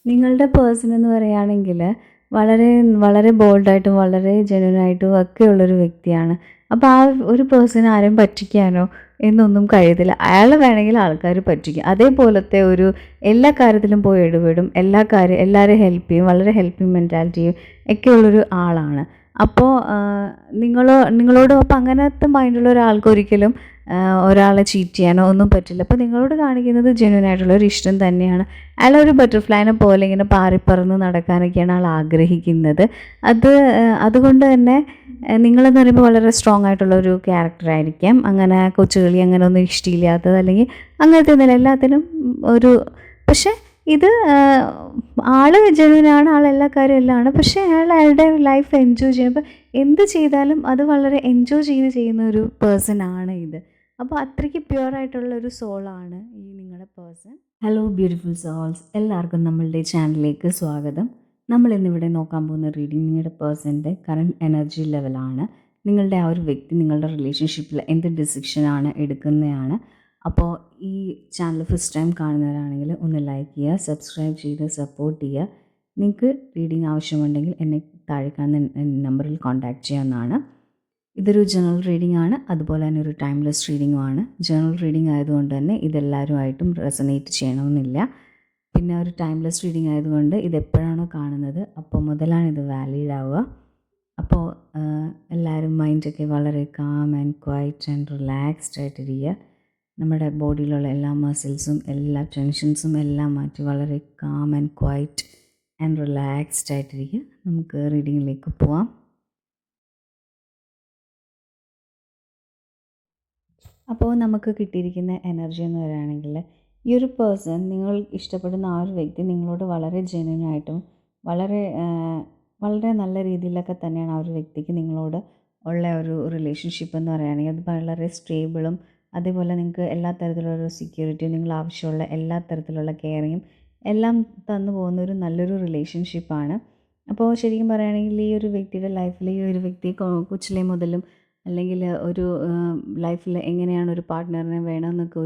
നിങ്ങളുടെ പേഴ്സൺ എന്ന് പറയുകയാണെങ്കിൽ വളരെ വളരെ ബോൾഡായിട്ടും വളരെ ജെന്യുനായിട്ടും ഒക്കെയുള്ളൊരു വ്യക്തിയാണ്. അപ്പോൾ ആ ഒരു പേഴ്സൺ ആരെയും പറ്റിക്കാനോ എന്നൊന്നും കഴിയത്തില്ല. അയാളെ വേണമെങ്കിൽ ആൾക്കാർ പറ്റിക്കും. അതേപോലത്തെ ഒരു എല്ലാ കാര്യത്തിലും പോയി ഇടപെടും. എല്ലാവരെയും ഹെൽപ്പ് ചെയ്യും. വളരെ ഹെൽപ്പിംഗ് മെൻറ്റാലിറ്റിയും ഒക്കെയുള്ളൊരു ആളാണ്. അപ്പോൾ നിങ്ങളോട് അപ്പോൾ അങ്ങനത്തെ മൈൻഡുള്ള ഒരാൾക്ക് ഒരിക്കലും ഒരാളെ ചീറ്റ് ചെയ്യാനോ ഒന്നും പറ്റില്ല. അപ്പോൾ നിങ്ങളോട് കാണിക്കുന്നത് ജെന്യുൻ ആയിട്ടുള്ള ഒരു ഇഷ്ടം തന്നെയാണ്. അയാളൊരു ബട്ടർഫ്ലൈനെ പോലെ ഇങ്ങനെ പാറിപ്പറന്ന് നടക്കാനൊക്കെയാണ് ആൾ ആഗ്രഹിക്കുന്നത്. അതുകൊണ്ട് തന്നെ നിങ്ങളെന്ന് പറയുമ്പോൾ വളരെ സ്ട്രോങ് ആയിട്ടുള്ള ഒരു ക്യാരക്ടറായിരിക്കാം. അങ്ങനെ കൊച്ചുകളി അങ്ങനെ ഒന്നും ഇഷ്ടമില്ലാത്തത് അല്ലെങ്കിൽ അങ്ങനത്തെ ഒന്നുമില്ല. എല്ലാത്തിനും ഒരു പക്ഷേ ഇത് ആൾ ജെന്യുനാണ്, ആൾ എല്ലാ കാര്യവും എല്ലാം ആണ്. പക്ഷേ അയാളുടെ ലൈഫ് എൻജോയ് ചെയ്യുമ്പോൾ എന്ത് ചെയ്താലും അത് വളരെ എൻജോയ് ചെയ്യുന്ന ഒരു പേഴ്സൺ ആണ് ഇത്. അപ്പോൾ അത്രയ്ക്ക് പ്യുവറായിട്ടുള്ള ഒരു സോളാണ് ഈ നിങ്ങളുടെ പേഴ്സൺ. ഹലോ ബ്യൂട്ടിഫുൾ സോൾസ്, എല്ലാവർക്കും നമ്മളുടെ ചാനലിലേക്ക് സ്വാഗതം. നമ്മൾ ഇന്നിവിടെ നോക്കാൻ പോകുന്ന റീഡിങ് നിങ്ങളുടെ പേഴ്സൻ്റെ കറണ്ട് എനർജി ലെവലാണ്. നിങ്ങളുടെ ആ ഒരു വ്യക്തി നിങ്ങളുടെ റിലേഷൻഷിപ്പിൽ എന്ത് ഡിസിഷനാണ് എടുക്കുന്നതാണ്. അപ്പോൾ ഈ ചാനൽ ഫസ്റ്റ് ടൈം കാണുന്നവരാണെങ്കിൽ ഒന്ന് ലൈക്ക് ചെയ്യുക, സബ്സ്ക്രൈബ് ചെയ്ത് സപ്പോർട്ട് ചെയ്യുക. നിങ്ങൾക്ക് റീഡിങ് ആവശ്യമുണ്ടെങ്കിൽ എന്നെ താഴെ കാണുന്ന നമ്പറിൽ കോൺടാക്റ്റ് ചെയ്യാവുന്നതാണ്. ഇതൊരു ജനറൽ റീഡിംഗ് ആണ്, അതുപോലെ തന്നെ ഒരു ടൈംലെസ് റീഡിങ്ങുമാണ്. ജനറൽ റീഡിംഗ് ആയതുകൊണ്ട് തന്നെ ഇതെല്ലാവരുമായിട്ടും റെസനേറ്റ് ചെയ്യണമെന്നില്ല. പിന്നെ ഒരു ടൈംലെസ് റീഡിംഗ് ആയതുകൊണ്ട് ഇതെപ്പോഴാണോ കാണുന്നത് അപ്പോൾ മുതലാണ് ഇത് വാലിഡ് ആവുക. അപ്പോൾ എല്ലാവരും മൈൻഡൊക്കെ വളരെ calm and quiet and relaxed ആയിട്ടിരിക്കുക. നമ്മുടെ ബോഡിയിലുള്ള എല്ലാ മസിൽസും എല്ലാ ടെൻഷൻസും എല്ലാം മാറ്റി വളരെ calm and quiet and relaxed ആയിട്ടിരിക്കുക. നമുക്ക് റീഡിങ്ങിലേക്ക് പോവാം. അപ്പോൾ നമുക്ക് കിട്ടിയിരിക്കുന്ന എനർജി എന്ന് പറയുകയാണെങ്കിൽ ഈ ഒരു പേഴ്സൺ, നിങ്ങൾ ഇഷ്ടപ്പെടുന്ന ആ ഒരു വ്യക്തി നിങ്ങളോട് വളരെ ജെന്യുനായിട്ടും വളരെ വളരെ നല്ല രീതിയിലൊക്കെ തന്നെയാണ് ആ ഒരു വ്യക്തിക്ക് നിങ്ങളോട് ഉള്ള ഒരു റിലേഷൻഷിപ്പ് എന്ന് പറയുകയാണെങ്കിൽ അത് വളരെ സ്റ്റേബിളും അതേപോലെ നിങ്ങൾക്ക് എല്ലാ തരത്തിലുള്ള സെക്യൂരിറ്റിയും നിങ്ങൾ ആവശ്യമുള്ള എല്ലാ തരത്തിലുള്ള കെയറിങ്ങും എല്ലാം തന്നു പോകുന്ന ഒരു നല്ലൊരു റിലേഷൻഷിപ്പാണ്. അപ്പോൾ ശരിക്കും പറയുകയാണെങ്കിൽ ഈ ഒരു വ്യക്തിയുടെ ലൈഫിൽ ഈ ഒരു വ്യക്തി കൊച്ചിലെ മുതലും അല്ലെങ്കിൽ ഒരു ലൈഫിൽ എങ്ങനെയാണ് ഒരു പാർട്ട്ണറിനെ വേണമെന്നൊക്കെ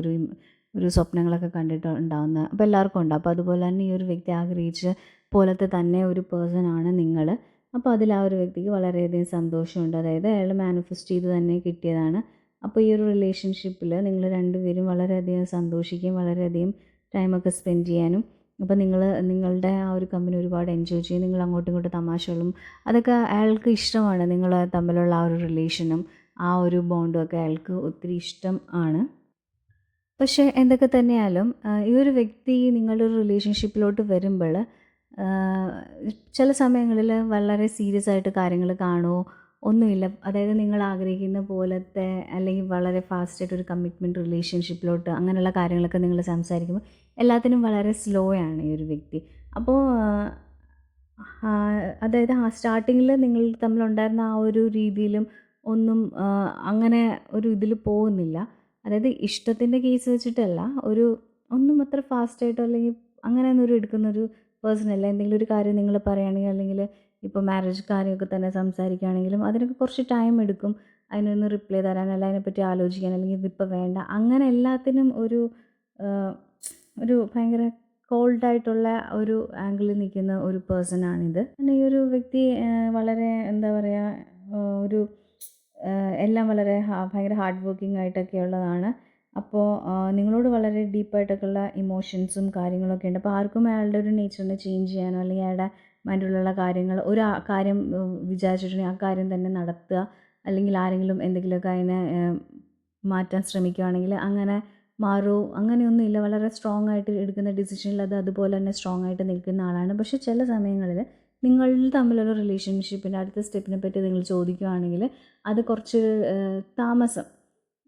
ഒരു സ്വപ്നങ്ങളൊക്കെ കണ്ടിട്ട് ഉണ്ടാകുന്ന അപ്പോൾ എല്ലാവർക്കും ഉണ്ട്. അപ്പോൾ അതുപോലെ തന്നെ ഈ ഒരു വ്യക്തി ആഗ്രഹിച്ച പോലത്തെ തന്നെ ഒരു പേഴ്സണാണ് നിങ്ങൾ. അപ്പോൾ അതിൽ ആ ഒരു വ്യക്തിക്ക് വളരെയധികം സന്തോഷമുണ്ട്. അതായത് അയാൾ മാനിഫെസ്റ്റ് ചെയ്ത് തന്നെ കിട്ടിയതാണ്. അപ്പോൾ ഈ ഒരു റിലേഷൻഷിപ്പിൽ നിങ്ങൾ രണ്ടുപേരും വളരെയധികം സന്തോഷിക്കുകയും വളരെയധികം ടൈമൊക്കെ സ്പെൻഡ് ചെയ്യാനും അപ്പോൾ നിങ്ങളുടെ ആ ഒരു കമ്പനി ഒരുപാട് എൻജോയ് ചെയ്യും. നിങ്ങൾ അങ്ങോട്ടും ഇങ്ങോട്ടും തമാശകളും അതൊക്കെ അയാൾക്ക് ഇഷ്ടമാണ്. നിങ്ങൾ തമ്മിലുള്ള ആ ഒരു റിലേഷനും ആ ഒരു ബോണ്ടും ഒക്കെ അയാൾക്ക് ഒത്തിരി ഇഷ്ടം ആണ്. പക്ഷേ എന്തൊക്കെ തന്നെയായാലും ഈ ഒരു വ്യക്തി നിങ്ങളുടെ ഒരു റിലേഷൻഷിപ്പിലോട്ട് വരുമ്പോൾ ചില സമയങ്ങളിൽ വളരെ സീരിയസ് ആയിട്ട് കാര്യങ്ങൾ കാണുമോ ഒന്നുമില്ല. അതായത് നിങ്ങൾ ആഗ്രഹിക്കുന്ന പോലത്തെ അല്ലെങ്കിൽ വളരെ ഫാസ്റ്റായിട്ട് ഒരു കമ്മിറ്റ്മെൻറ്റ് റിലേഷൻഷിപ്പിലോട്ട് അങ്ങനെയുള്ള കാര്യങ്ങളൊക്കെ നിങ്ങൾ സംസാരിക്കുമ്പോൾ എല്ലാത്തിനും വളരെ സ്ലോ ആണ് ഈ ഒരു വ്യക്തി. അപ്പോൾ അതായത് സ്റ്റാർട്ടിങ്ങിൽ നിങ്ങൾ തമ്മിലുണ്ടായിരുന്ന ആ ഒരു രീതിയിലും ഒന്നും അങ്ങനെ ഒരു ഇതിൽ പോകുന്നില്ല. അതായത് ഇഷ്ടത്തിൻ്റെ കേസ് വെച്ചിട്ടല്ല, ഒന്നും അത്ര ഫാസ്റ്റായിട്ടോ അല്ലെങ്കിൽ അങ്ങനെയൊന്നും എടുക്കുന്നൊരു പേഴ്സണല്ല. എന്തെങ്കിലും ഒരു കാര്യം നിങ്ങൾ പറയുകയാണെങ്കിൽ അല്ലെങ്കിൽ ഇപ്പോൾ മാരേജ് കാര്യമൊക്കെ തന്നെ സംസാരിക്കുകയാണെങ്കിലും അതിനൊക്കെ കുറച്ച് ടൈം എടുക്കും. അതിനൊന്ന് റിപ്ലൈ തരാൻ, അല്ലെങ്കിൽ അതിനെപ്പറ്റി ആലോചിക്കാൻ, അല്ലെങ്കിൽ ഇതിപ്പോൾ വേണ്ട, അങ്ങനെ എല്ലാത്തിനും ഒരു ഭയങ്കര കോൾഡായിട്ടുള്ള ഒരു ആംഗിളിൽ നിൽക്കുന്ന ഒരു പേഴ്സണാണിത്. പിന്നെ ഈ ഒരു വ്യക്തി വളരെ എന്താ പറയുക, ഒരു എല്ലാം വളരെ ഭയങ്കര ഹാർഡ് വർക്കിംഗ് ആയിട്ടൊക്കെ ഉള്ളതാണ്. അപ്പോൾ നിങ്ങളോട് വളരെ ഡീപ്പായിട്ടൊക്കെയുള്ള ഇമോഷൻസും കാര്യങ്ങളൊക്കെ ഉണ്ട്. അപ്പോൾ ആർക്കും അയാളുടെ ഒരു നേച്ചറിനെ ചേഞ്ച് ചെയ്യാനോ അല്ലെങ്കിൽ അയാളുടെ മൈൻഡിലുള്ള കാര്യങ്ങൾ ഒരു കാര്യം വിചാരിച്ചിട്ടുണ്ടെങ്കിൽ ആ കാര്യം തന്നെ നടത്തുക, അല്ലെങ്കിൽ ആരെങ്കിലും എന്തെങ്കിലുമൊക്കെ അതിനെ മാറ്റാൻ ശ്രമിക്കുകയാണെങ്കിൽ അങ്ങനെ മാറുമോ അങ്ങനെയൊന്നുമില്ല. വളരെ സ്ട്രോങ് ആയിട്ട് എടുക്കുന്ന ഡിസിഷനിൽ അതുപോലെ തന്നെ സ്ട്രോങ് ആയിട്ട് നിൽക്കുന്ന ആളാണ്. പക്ഷേ ചില സമയങ്ങളിൽ നിങ്ങൾ തമ്മിലുള്ള റിലേഷൻഷിപ്പിൻ്റെ അടുത്ത സ്റ്റെപ്പിനെ പറ്റി നിങ്ങൾ ചോദിക്കുകയാണെങ്കിൽ അത് കുറച്ച് താമസം,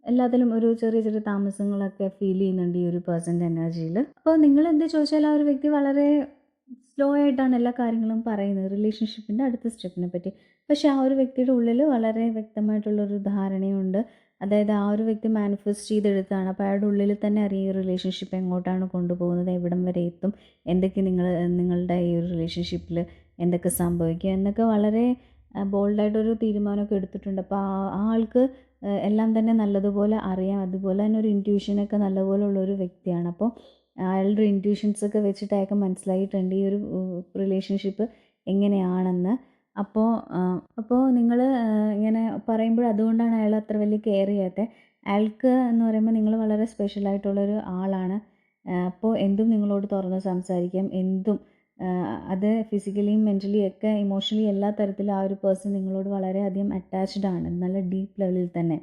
എല്ലാത്തിലും ഒരു ചെറിയ ചെറിയ താമസങ്ങളൊക്കെ ഫീൽ ചെയ്യുന്നുണ്ട് ഈ ഒരു പേഴ്സൻ്റെ എനർജിയിൽ. അപ്പോൾ നിങ്ങൾ എന്ത് ചോദിച്ചാൽ ആ ഒരു വ്യക്തി വളരെ സ്ലോ ആയിട്ടാണ് എല്ലാ കാര്യങ്ങളും പറയുന്നത് റിലേഷൻഷിപ്പിൻ്റെ അടുത്ത സ്റ്റെപ്പിനെ പറ്റി. പക്ഷേ ആ ഒരു വ്യക്തിയുടെ ഉള്ളിൽ വളരെ വ്യക്തമായിട്ടുള്ളൊരു ധാരണയുണ്ട്. അതായത് ആ ഒരു വ്യക്തി മാനിഫെസ്റ്റ് ചെയ്തെടുത്താണ്. അപ്പോൾ അയാളുടെ ഉള്ളിൽ തന്നെ അറിയാം ഈ റിലേഷൻഷിപ്പ് എങ്ങോട്ടാണ് കൊണ്ടുപോകുന്നത്, എവിടം വരെ എത്തും, എന്തൊക്കെ നിങ്ങളുടെ ഈ ഒരു റിലേഷൻഷിപ്പിൽ എന്തൊക്കെ സംഭവിക്കും എന്നൊക്കെ വളരെ ബോൾഡായിട്ടൊരു തീരുമാനമൊക്കെ എടുത്തിട്ടുണ്ട്. അപ്പോൾ ആ ആൾക്ക് എല്ലാം തന്നെ നല്ലതുപോലെ അറിയാം. അതുപോലെ തന്നെ ഒരു ഇൻറ്റ്യൂഷനൊക്കെ നല്ലപോലെ ഉള്ളൊരു വ്യക്തിയാണ്. അപ്പോൾ അയാളുടെ ഇൻറ്റ്യൂഷൻസൊക്കെ വെച്ചിട്ട് അയാൾക്ക് മനസ്സിലായിട്ടുണ്ട് ഈ ഒരു റിലേഷൻഷിപ്പ് എങ്ങനെയാണെന്ന്. അപ്പോൾ അപ്പോൾ നിങ്ങൾ ഇങ്ങനെ പറയുമ്പോൾ അതുകൊണ്ടാണ് അയാൾ അത്ര വലിയ കെയർ ചെയ്യാത്തത്. അയാൾക്ക് എന്ന് പറയുമ്പോൾ നിങ്ങൾ വളരെ സ്പെഷ്യലായിട്ടുള്ളൊരു ആളാണ്. അപ്പോൾ എന്തും നിങ്ങളോട് തുറന്ന് സംസാരിക്കാം. എന്തും അത് ഫിസിക്കലിയും മെൻ്റലി ഒക്കെ ഇമോഷണലി എല്ലാ തരത്തിലും ആ ഒരു പേഴ്സൺ നിങ്ങളോട് വളരെയധികം അറ്റാച്ച്ഡ് ആണ്, നല്ല ഡീപ്പ് ലെവലിൽ തന്നെ.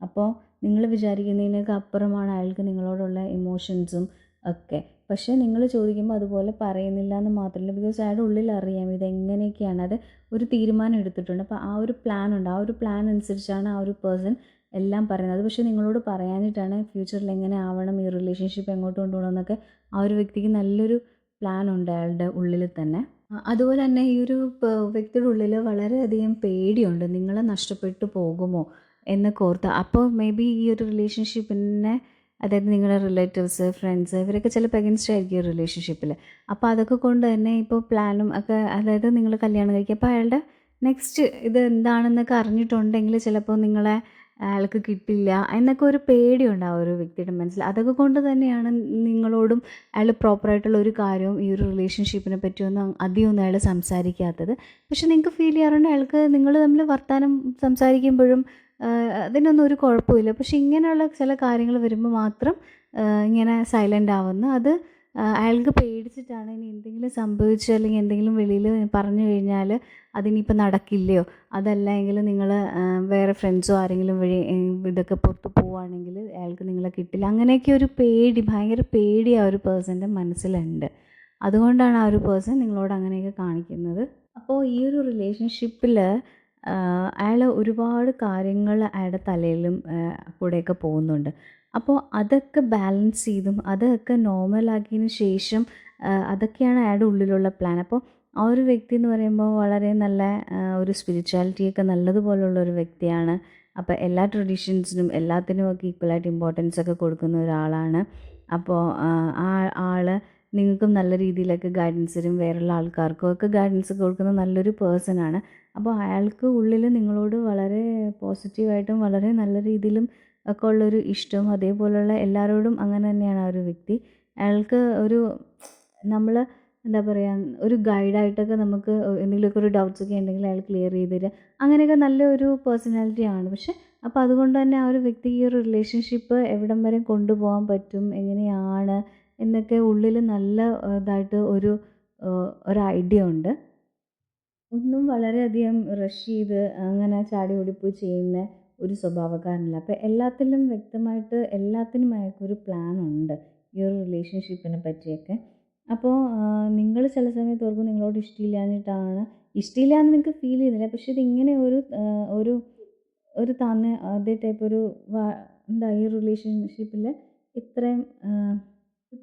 അപ്പോൾ നിങ്ങൾ വിചാരിക്കുന്നതിനൊക്കെ അപ്പുറമാണ് അയാൾക്ക് നിങ്ങളോടുള്ള ഇമോഷൻസും ഒക്കെ. പക്ഷേ നിങ്ങൾ ചോദിക്കുമ്പോൾ അതുപോലെ പറയുന്നില്ല എന്ന് മാത്രമല്ല, ബിക്കോസ് അയാളുടെ ഉള്ളിൽ അറിയാം ഇതെങ്ങനെയൊക്കെയാണ്. അത് ഒരു തീരുമാനം എടുത്തിട്ടുണ്ട്. അപ്പോൾ ആ ഒരു പ്ലാൻ ഉണ്ട്. ആ ഒരു പ്ലാൻ അനുസരിച്ചാണ് ആ ഒരു പേഴ്സൺ എല്ലാം പറയുന്നത്. അത് പക്ഷേ നിങ്ങളോട് പറയാഞ്ഞിട്ടാണ് ഫ്യൂച്ചറിൽ എങ്ങനെ ആവണം, ഈ റിലേഷൻഷിപ്പ് എങ്ങോട്ട് കൊണ്ടുപോകണം എന്നൊക്കെ ആ ഒരു വ്യക്തിക്ക് നല്ലൊരു പ്ലാൻ ഉണ്ട് അയാളുടെ ഉള്ളിൽ തന്നെ. അതുപോലെ തന്നെ ഈ ഒരു വ്യക്തിയുടെ ഉള്ളിൽ വളരെയധികം പേടിയുണ്ട് നിങ്ങളെ നഷ്ടപ്പെട്ടു പോകുമോ എന്നൊക്കെ ഓർത്ത്. അപ്പോൾ മേ ബി ഈ ഒരു റിലേഷൻഷിപ്പിനെ, അതായത് നിങ്ങളുടെ റിലേറ്റീവ്സ്, ഫ്രണ്ട്സ് ഇവരൊക്കെ ചിലപ്പോൾ അഗെൻസ്റ്റ് ആയിരിക്കും ഈ റിലേഷൻഷിപ്പിൽ. അപ്പോൾ അതൊക്കെ കൊണ്ട് തന്നെ ഇപ്പോൾ പ്ലാനും ഒക്കെ, അതായത് നിങ്ങൾ കല്യാണം കഴിക്കുക, അപ്പോൾ അയാളുടെ നെക്സ്റ്റ് ഇത് എന്താണെന്നൊക്കെ അറിഞ്ഞിട്ടുണ്ടെങ്കിൽ ചിലപ്പോൾ നിങ്ങളെ അയാൾക്ക് കിട്ടില്ല എന്നൊക്കെ ഒരു പേടിയുണ്ട് ആ ഒരു വ്യക്തിയുടെ മനസ്സിൽ. അതൊക്കെ കൊണ്ട് തന്നെയാണ് നിങ്ങളോടും അയാൾ പ്രോപ്പറായിട്ടുള്ള ഒരു കാര്യവും ഈ ഒരു റിലേഷൻഷിപ്പിനെ പറ്റിയൊന്നും അധികമൊന്നും അയാൾ സംസാരിക്കാത്തത്. പക്ഷെ നിങ്ങൾക്ക് ഫീൽ ചെയ്യാറുണ്ട് അയാൾക്ക് നിങ്ങൾ തമ്മിൽ വർത്തമാനം സംസാരിക്കുമ്പോഴും അതിനൊന്നും ഒരു കുഴപ്പമില്ല. പക്ഷെ ഇങ്ങനെയുള്ള ചില കാര്യങ്ങൾ വരുമ്പോൾ മാത്രം ഇങ്ങനെ സൈലൻ്റ് ആവുന്നു. അത് അയാൾക്ക് പേടിച്ചിട്ടാണ്. ഇനി എന്തെങ്കിലും സംഭവിച്ചു അല്ലെങ്കിൽ എന്തെങ്കിലും വെളിയിൽ പറഞ്ഞു കഴിഞ്ഞാൽ അതിനിപ്പോൾ നടക്കില്ലയോ, അതല്ല എങ്കിൽ നിങ്ങൾ വേറെ ഫ്രണ്ട്സോ ആരെങ്കിലും വഴി ഇതൊക്കെ പുറത്ത് പോവുകയാണെങ്കിൽ അയാൾക്ക് നിങ്ങളെ കിട്ടില്ല, അങ്ങനെയൊക്കെ ഒരു പേടി, ഭയങ്കര പേടി ആ ഒരു പേഴ്സൻ്റെ മനസ്സിലുണ്ട്. അതുകൊണ്ടാണ് ആ ഒരു പേഴ്സൺ നിങ്ങളോട് അങ്ങനെയൊക്കെ കാണിക്കുന്നത്. അപ്പോൾ ഈ ഒരു റിലേഷൻഷിപ്പിൽ അയാൾ ഒരുപാട് കാര്യങ്ങൾ അയാളുടെ തലയിലും കൂടെയൊക്കെ പോകുന്നുണ്ട്. അപ്പോൾ അതൊക്കെ ബാലൻസ് ചെയ്തും അതൊക്കെ നോർമലാക്കിയതിന് ശേഷം അതൊക്കെയാണ് അയാളുടെ ഉള്ളിലുള്ള പ്ലാൻ. അപ്പോൾ ആ ഒരു വ്യക്തി എന്ന് പറയുമ്പോൾ വളരെ നല്ല ഒരു സ്പിരിച്വാലിറ്റിയൊക്കെ നല്ലതുപോലുള്ളൊരു വ്യക്തിയാണ്. അപ്പോൾ എല്ലാ ട്രഡീഷൻസിനും എല്ലാത്തിനും ഒക്കെ ഈക്വലായിട്ട് ഇമ്പോർട്ടൻസ് ഒക്കെ കൊടുക്കുന്ന ഒരാളാണ്. അപ്പോൾ ആ ആൾ നിങ്ങൾക്കും നല്ല രീതിയിലൊക്കെ ഗൈഡൻസ് തരും, വേറെയുള്ള ആൾക്കാർക്കും ഒക്കെ ഗൈഡൻസ് കൊടുക്കുന്ന നല്ലൊരു പേഴ്സണാണ്. അപ്പോൾ അയാൾക്ക് ഉള്ളിൽ നിങ്ങളോട് വളരെ പോസിറ്റീവായിട്ടും വളരെ നല്ല രീതിയിലും ഒക്കെ ഉള്ളൊരു ഇഷ്ടവും, അതേപോലെയുള്ള എല്ലാവരോടും അങ്ങനെ തന്നെയാണ് ആ ഒരു വ്യക്തി. അയാൾക്ക് ഒരു നമ്മൾ എന്താ പറയുക, ഒരു ഗൈഡായിട്ടൊക്കെ നമുക്ക് എന്തെങ്കിലുമൊക്കെ ഒരു ഡൗട്ട്സൊക്കെ ഉണ്ടെങ്കിൽ അയാൾ ക്ലിയർ ചെയ്ത് തരിക, അങ്ങനെയൊക്കെ നല്ലൊരു പേഴ്സണാലിറ്റിയാണ്. പക്ഷെ അപ്പോൾ അതുകൊണ്ട് തന്നെ ആ ഒരു വ്യക്തിക്ക് ഈ ഒരു റിലേഷൻഷിപ്പ് എവിടം വരെ കൊണ്ടുപോകാൻ പറ്റും, എങ്ങനെയാണ് എന്നൊക്കെ ഉള്ളിൽ നല്ല ഇതായിട്ട് ഒരു ഐഡിയ ഉണ്ട്. ഒന്നും വളരെയധികം റഷ് ചെയ്ത് അങ്ങനെ ചാടി ഓടിപ്പോയി ചെയ്യുന്ന ഒരു സ്വഭാവക്കാരനല്ല. അപ്പോൾ എല്ലാത്തിലും വ്യക്തമായിട്ട് എല്ലാത്തിനും അയാൾക്കൊരു പ്ലാനുണ്ട് ഈ ഒരു റിലേഷൻഷിപ്പിനെ പറ്റിയൊക്കെ. അപ്പോൾ നിങ്ങൾ ചില സമയത്ത് ഓർക്കും നിങ്ങളോട് ഇഷ്ടമില്ലാഞ്ഞിട്ടാണ്, ഇഷ്ടമില്ലാന്ന് നിങ്ങൾക്ക് ഫീൽ ചെയ്യുന്നില്ല, പക്ഷെ ഇതിങ്ങനെ ഒരു ഒരു തന്നെ അതേ ടൈപ്പ് ഒരു എന്താ ഈ റിലേഷൻഷിപ്പിൽ ഇത്രയും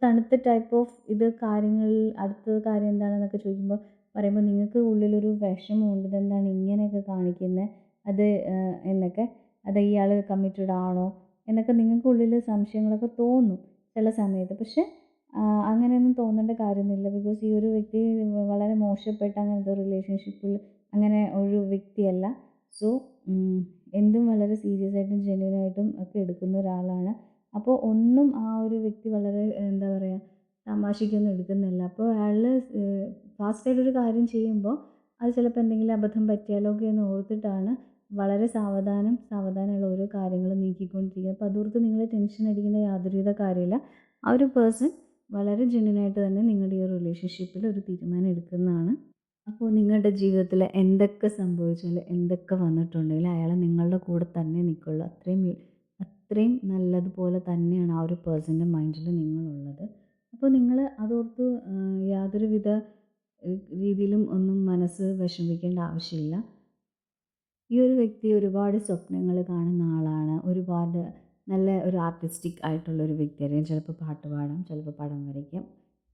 തണുത്ത ടൈപ്പ് ഓഫ് ഇത് കാര്യങ്ങൾ, അടുത്ത കാര്യം എന്താണെന്നൊക്കെ ചോദിക്കുമ്പോൾ പറയുമ്പോൾ നിങ്ങൾക്ക് ഉള്ളിലൊരു വിഷമമുണ്ട്, ഇതെന്താണ് ഇങ്ങനെയൊക്കെ കാണിക്കുന്നത്, അത് എന്നൊക്കെ, അത് ഇയാൾ കമ്മിറ്റഡ് ആണോ എന്നൊക്കെ നിങ്ങൾക്ക് ഉള്ളിൽ സംശയങ്ങളൊക്കെ തോന്നും ചില സമയത്ത്. പക്ഷെ അങ്ങനെയൊന്നും തോന്നേണ്ട കാര്യമൊന്നുമില്ല. ബിക്കോസ് ഈ ഒരു വ്യക്തി വളരെ മോശപ്പെട്ട അങ്ങനത്തെ റിലേഷൻഷിപ്പിൽ അങ്ങനെ ഒരു വ്യക്തിയല്ല. സോ എന്തും വളരെ സീരിയസ് ആയിട്ടും ജെന്യുവൻ ആയിട്ടും ഒക്കെ എടുക്കുന്ന ഒരാളാണ്. അപ്പോൾ ഒന്നും ആ ഒരു വ്യക്തി വളരെ എന്താ പറയുക തമാശയ്ക്കൊന്നും എടുക്കുന്നില്ല. അപ്പോൾ അയാൾ ഫാസ്റ്റായിട്ടൊരു കാര്യം ചെയ്യുമ്പോൾ അത് ചിലപ്പോൾ എന്തെങ്കിലും അബദ്ധം പറ്റിയാലോ ഒക്കെ എന്ന് ഓർത്തിട്ടാണ് വളരെ സാവധാനമുള്ള ഓരോ കാര്യങ്ങളും നീക്കിക്കൊണ്ടിരിക്കുന്നത്. അപ്പോൾ അതോർത്ത് നിങ്ങൾ ടെൻഷൻ അടിക്കേണ്ട യാതൊരുവിധ കാര്യമില്ല. ആ ഒരു പേഴ്സൺ വളരെ ജെന്യുവനായിട്ട് തന്നെ നിങ്ങളുടെ ഈ ഒരു റിലേഷൻഷിപ്പിൽ ഒരു തീരുമാനം എടുക്കുന്നതാണ്. അപ്പോൾ നിങ്ങളുടെ ജീവിതത്തിൽ എന്തൊക്കെ സംഭവിച്ചാലും എന്തൊക്കെ വന്നിട്ടുണ്ടെങ്കിലും അയാൾ നിങ്ങളുടെ കൂടെ തന്നെ നിൽക്കുള്ളൂ. അത്രയും നല്ലതുപോലെ തന്നെയാണ് ആ ഒരു പേഴ്സൻ്റെ മൈൻഡിൽ നിങ്ങളുള്ളത്. അപ്പോൾ നിങ്ങൾ അതോർത്ത് യാതൊരുവിധ രീതിയിലും ഒന്നും മനസ്സ് വിഷമിക്കേണ്ട ആവശ്യമില്ല. ഈ ഒരു വ്യക്തി ഒരുപാട് സ്വപ്നങ്ങൾ കാണുന്ന ആളാണ്. ഒരുപാട് നല്ല ഒരു ആർട്ടിസ്റ്റിക് ആയിട്ടുള്ളൊരു വ്യക്തിയായിരിക്കും. ചിലപ്പോൾ പാട്ട് പാടാം, ചിലപ്പോൾ പടം വരയ്ക്കാം,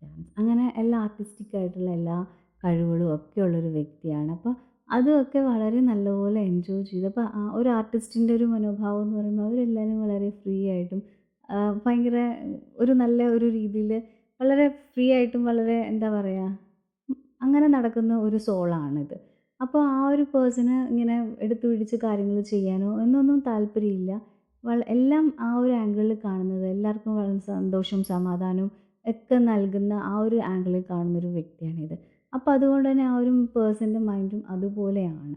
ഡാൻസ്, അങ്ങനെ എല്ലാ ആർട്ടിസ്റ്റിക് ആയിട്ടുള്ള എല്ലാ കഴിവുകളും ഒക്കെ ഉള്ളൊരു വ്യക്തിയാണ്. അപ്പോൾ അതൊക്കെ വളരെ നല്ലപോലെ എൻജോയ് ചെയ്ത്, അപ്പോൾ ആ ഒരു ആർട്ടിസ്റ്റിൻ്റെ ഒരു മനോഭാവം എന്ന് പറയുമ്പോൾ അവരെല്ലാവരും വളരെ ഫ്രീ ആയിട്ടും ഭയങ്കര ഒരു നല്ല ഒരു രീതിയിൽ വളരെ ഫ്രീ ആയിട്ടും വളരെ എന്താ പറയുക അങ്ങനെ നടക്കുന്ന ഒരു സോളാണിത്. അപ്പോൾ ആ ഒരു പേഴ്സണ് ഇങ്ങനെ എടുത്തു പിടിച്ച് കാര്യങ്ങൾ ചെയ്യാനോ എന്നൊന്നും താല്പര്യമില്ല. എല്ലാം ആ ഒരു ആംഗിളിൽ കാണുന്നത് എല്ലാവർക്കും വളരെ സന്തോഷവും സമാധാനവും ഒക്കെ നൽകുന്ന ആ ഒരു ആംഗിളിൽ കാണുന്നൊരു വ്യക്തിയാണിത്. അപ്പോൾ അതുകൊണ്ട് തന്നെ ആ ഒരു പേഴ്സൻ്റെ മൈൻഡും അതുപോലെയാണ്.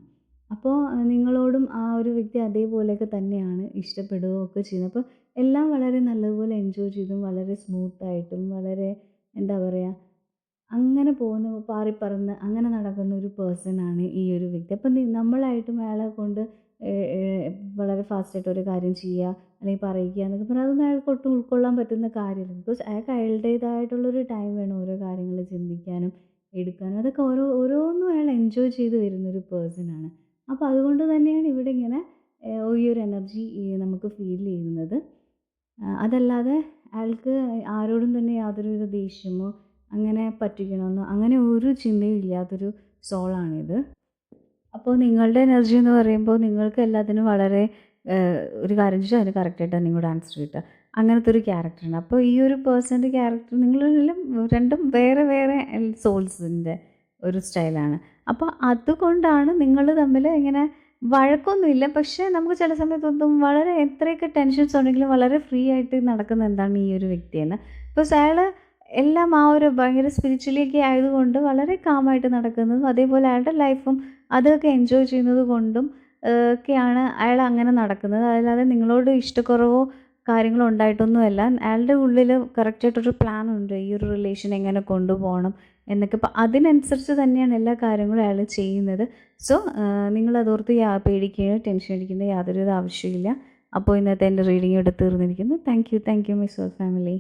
അപ്പോൾ നിങ്ങളോടും ആ ഒരു വ്യക്തി അതേപോലെയൊക്കെ തന്നെയാണ് ഇഷ്ടപ്പെടുകയൊക്കെ ചെയ്യുന്നത്. അപ്പോൾ എല്ലാം വളരെ നല്ലതുപോലെ എൻജോയ് ചെയ്തും വളരെ സ്മൂത്തായിട്ടും വളരെ എന്താ പറയുക അങ്ങനെ പോകുന്ന പാറിപ്പറന്ന് അങ്ങനെ നടക്കുന്ന ഒരു പേഴ്സണാണ് ഈ ഒരു വ്യക്തി. അപ്പം നമ്മളായിട്ടും അയാളെ കൊണ്ട് ഏ ഏ വളരെ ഫാസ്റ്റായിട്ട് ഒരു കാര്യം ചെയ്യുക, അല്ലെങ്കിൽ പറയിക്കുക എന്നൊക്കെ പറഞ്ഞാൽ അതൊന്നും അയാൾക്ക് ഒട്ടും ഉൾക്കൊള്ളാൻ പറ്റുന്ന കാര്യമല്ല. ബിക്കോസ് അയാൾക്ക് അയാളുടേതായിട്ടുള്ളൊരു ടൈം വേണം ഓരോ കാര്യങ്ങൾ ചിന്തിക്കാനും എടുക്കാനും. അതൊക്കെ ഓരോന്നും അയാൾ എൻജോയ് ചെയ്ത് വരുന്നൊരു പേഴ്സണാണ്. അപ്പോൾ അതുകൊണ്ട് തന്നെയാണ് ഇവിടെ ഇങ്ങനെ ഈ ഒരു എനർജി നമുക്ക് ഫീൽ ചെയ്യുന്നത്. അതല്ലാതെ അയാൾക്ക് ആരോടും തന്നെ യാതൊരുവിധ ദേഷ്യമോ അങ്ങനെ പറ്റിക്കണമെന്നോ അങ്ങനെ ഒരു ചിന്തയും ഇല്ലാത്തൊരു സോളാണിത്. അപ്പോൾ നിങ്ങളുടെ എനർജി എന്ന് പറയുമ്പോൾ നിങ്ങൾക്ക് എല്ലാത്തിനും വളരെ ഒരു കാര്യം ചോദിച്ചാൽ അതിന് കറക്റ്റായിട്ട് തന്നെ ഇങ്ങോട്ട് ആൻസർ കിട്ടുക. അങ്ങനത്തെ ഒരു ക്യാരക്ടറാണ്. അപ്പോൾ ഈ ഒരു പേഴ്സൻ്റെ ക്യാരക്ടർ നിങ്ങളെല്ലാം രണ്ടും വേറെ വേറെ സോൾസിൻ്റെ ഒരു സ്റ്റൈലാണ്. അപ്പോൾ അതുകൊണ്ടാണ് നിങ്ങൾ തമ്മിൽ ഇങ്ങനെ വഴക്കൊന്നുമില്ല. പക്ഷേ നമുക്ക് ചില സമയത്തൊന്നും വളരെ എത്രയൊക്കെ ടെൻഷൻസ് ഉണ്ടെങ്കിലും വളരെ ഫ്രീ ആയിട്ട് നടക്കുന്ന എന്താണ് ഈ ഒരു വ്യക്തിയെന്ന്. ബിക്കോസ് അയാൾ എല്ലാം ആ ഒരു ഭയങ്കര സ്പിരിച്വലിയൊക്കെ ആയതുകൊണ്ട് വളരെ കാമായിട്ട് നടക്കുന്നതും അതേപോലെ അയാളുടെ ലൈഫും അതൊക്കെ എൻജോയ് ചെയ്യുന്നത് കൊണ്ടും ഒക്കെയാണ് അയാൾ അങ്ങനെ നടക്കുന്നത്. അതല്ലാതെ നിങ്ങളോട് ഇഷ്ടക്കുറവോ കാര്യങ്ങളോ ഉണ്ടായിട്ടൊന്നുമല്ല. അയാളുടെ ഉള്ളിൽ കറക്റ്റായിട്ടൊരു പ്ലാനുണ്ട് ഈ ഒരു റിലേഷൻ എങ്ങനെ കൊണ്ടുപോകണം എന്നൊക്കെ. അപ്പോൾ അതിനനുസരിച്ച് തന്നെയാണ് എല്ലാ കാര്യങ്ങളും അയാൾ ചെയ്യുന്നത്. സോ നിങ്ങളതോർത്ത് പേടിക്കുകയോ ടെൻഷൻ അടിക്കേണ്ട യാതൊരുവിധ ആവശ്യമില്ല. അപ്പോൾ ഇന്നത്തെ എൻ്റെ റീഡിംഗ് ഇവിടെ തീർന്നിരിക്കുന്നു. Thank you my soul family.